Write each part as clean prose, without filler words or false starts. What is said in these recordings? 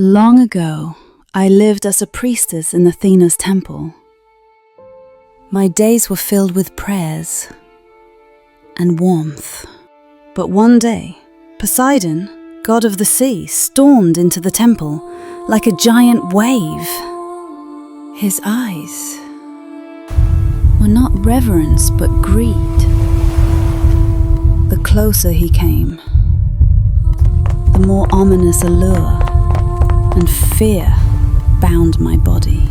Long ago, I lived as a priestess in Athena's temple. My days were filled with prayers and warmth. But one day, Poseidon, god of the sea, stormed into the temple like a giant wave. His eyes were not reverence but greed. The closer he came, the more ominous allure and fear bound my body.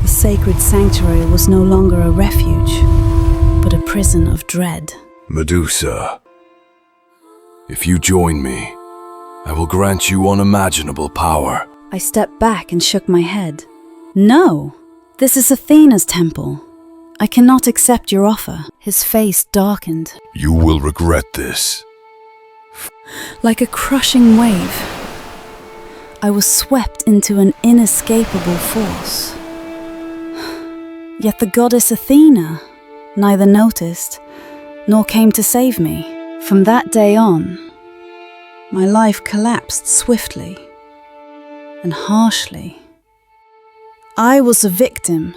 The sacred sanctuary was no longer a refuge, but a prison of dread. Medusa, if you join me, I will grant you unimaginable power. I stepped back and shook my head. No, this is Athena's temple. I cannot accept your offer. His face darkened. You will regret this. Like a crushing wave, I was swept into an inescapable force. Yet the goddess Athena neither noticed nor came to save me. From that day on, my life collapsed swiftly and harshly. I was a victim,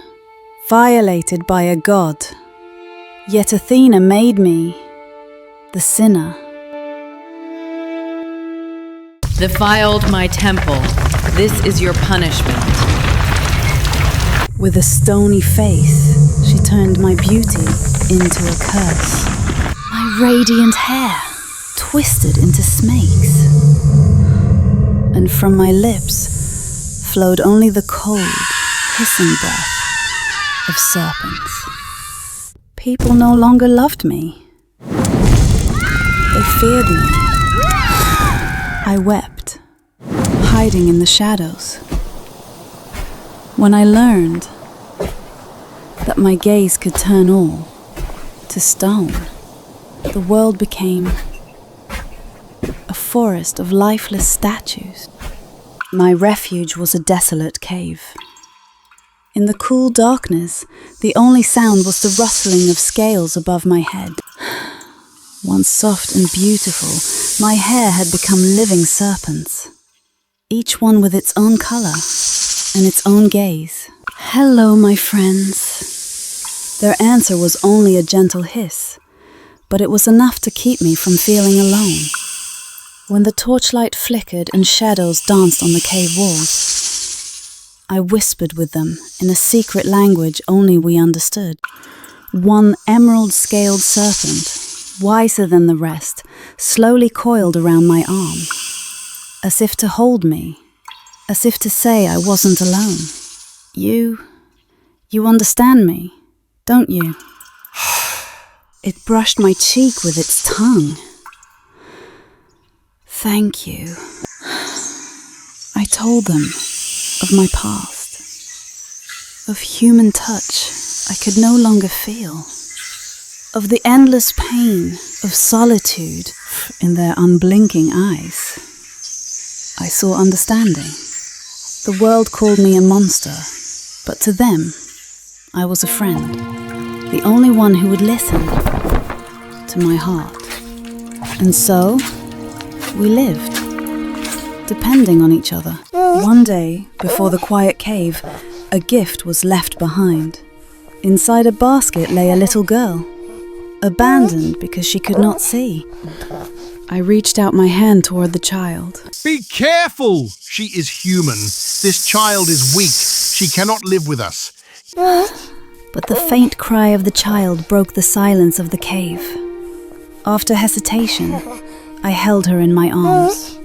violated by a god. Yet Athena made me the sinner. Defiled my temple. This is your punishment. With a stony face, she turned my beauty into a curse. My radiant hair twisted into snakes. And from my lips flowed only the cold, hissing breath of serpents. People no longer loved me. They feared me. I wept, hiding in the shadows. When I learned that my gaze could turn all to stone, the world became a forest of lifeless statues. My refuge was a desolate cave. In the cool darkness, the only sound was the rustling of scales above my head. Once soft and beautiful, my hair had become living serpents, each one with its own color and its own gaze. Hello, my friends. Their answer was only a gentle hiss, but it was enough to keep me from feeling alone. When the torchlight flickered and shadows danced on the cave walls, I whispered with them in a secret language only we understood. One emerald-scaled serpent, wiser than the rest, slowly coiled around my arm, as if to hold me, as if to say I wasn't alone. You understand me, don't you? It brushed my cheek with its tongue. Thank you. I told them of my past, of human touch I could no longer feel, of the endless pain of solitude in their unblinking eyes. I saw understanding. The world called me a monster, but to them, I was a friend, the only one who would listen to my heart. And so, we lived, depending on each other. One day, before the quiet cave, a gift was left behind. Inside a basket lay a little girl, abandoned because she could not see. I reached out my hand toward the child. Be careful! She is human. This child is weak. She cannot live with us. But the faint cry of the child broke the silence of the cave. After hesitation, I held her in my arms.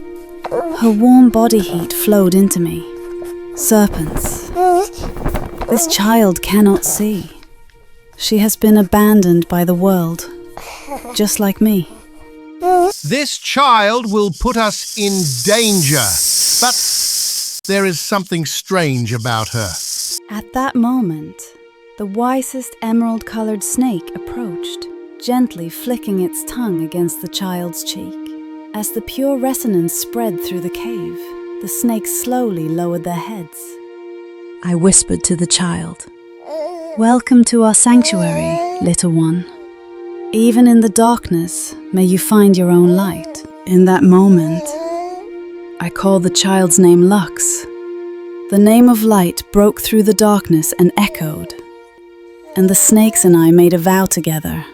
Her warm body heat flowed into me. Serpents. This child cannot see. She has been abandoned by the world, just like me. This child will put us in danger, but there is something strange about her. At that moment, the wisest emerald-colored snake approached, gently flicking its tongue against the child's cheek. As the pure resonance spread through the cave, the snakes slowly lowered their heads. I whispered to the child, "Welcome to our sanctuary, little one. Even in the darkness, may you find your own light." In that moment, I call the child's name Lux. The name of light broke through the darkness and echoed. And the snakes and I made a vow together.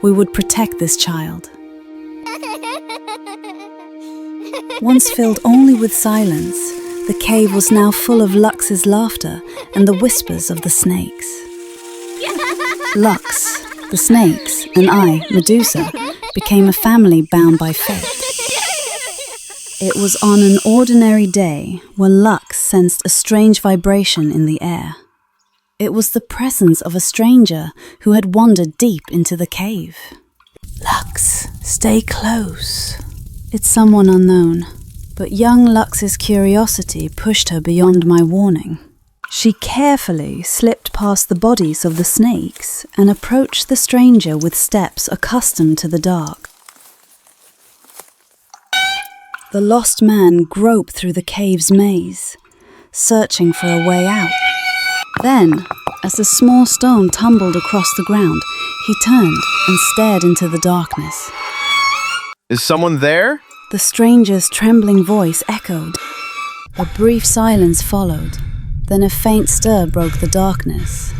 We would protect this child. Once filled only with silence, the cave was now full of Lux's laughter and the whispers of the snakes. Lux, the snakes, and I, Medusa, became a family bound by fate. It was on an ordinary day when Lux sensed a strange vibration in the air. It was the presence of a stranger who had wandered deep into the cave. Lux, stay close. It's someone unknown, but young Lux's curiosity pushed her beyond my warning. She carefully slipped past the bodies of the snakes and approached the stranger with steps accustomed to the dark. The lost man groped through the cave's maze, searching for a way out. Then, as a small stone tumbled across the ground, he turned and stared into the darkness. Is someone there? The stranger's trembling voice echoed. A brief silence followed, then a faint stir broke the darkness.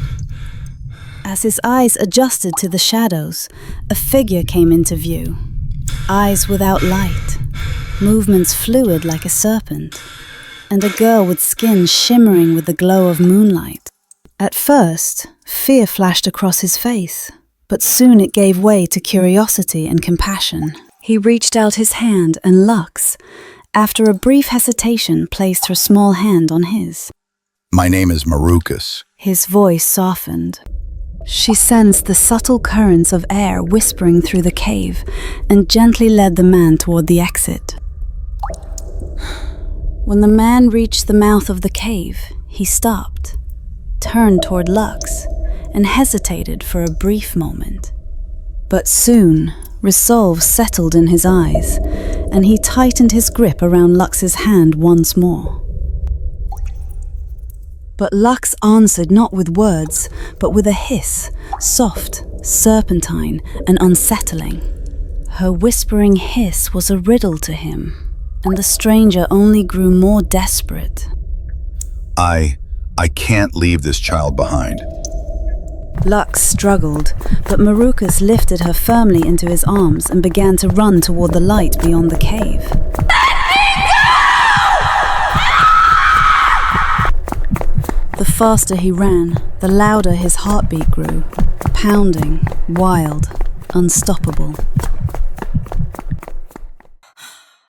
As his eyes adjusted to the shadows, a figure came into view. Eyes without light, movements fluid like a serpent, and a girl with skin shimmering with the glow of moonlight. At first, fear flashed across his face, but soon it gave way to curiosity and compassion. He reached out his hand, and Lux, after a brief hesitation, placed her small hand on his. My name is Marukas. His voice softened. She sensed the subtle currents of air whispering through the cave and gently led the man toward the exit. When the man reached the mouth of the cave, he stopped, turned toward Lux, and hesitated for a brief moment. But soon, resolve settled in his eyes, and he tightened his grip around Lux's hand once more. But Lux answered not with words, but with a hiss, soft, serpentine, and unsettling. Her whispering hiss was a riddle to him, and the stranger only grew more desperate. I can't leave this child behind. Lux struggled, but Marukas lifted her firmly into his arms and began to run toward the light beyond the cave. The faster he ran, the louder his heartbeat grew, pounding, wild, unstoppable.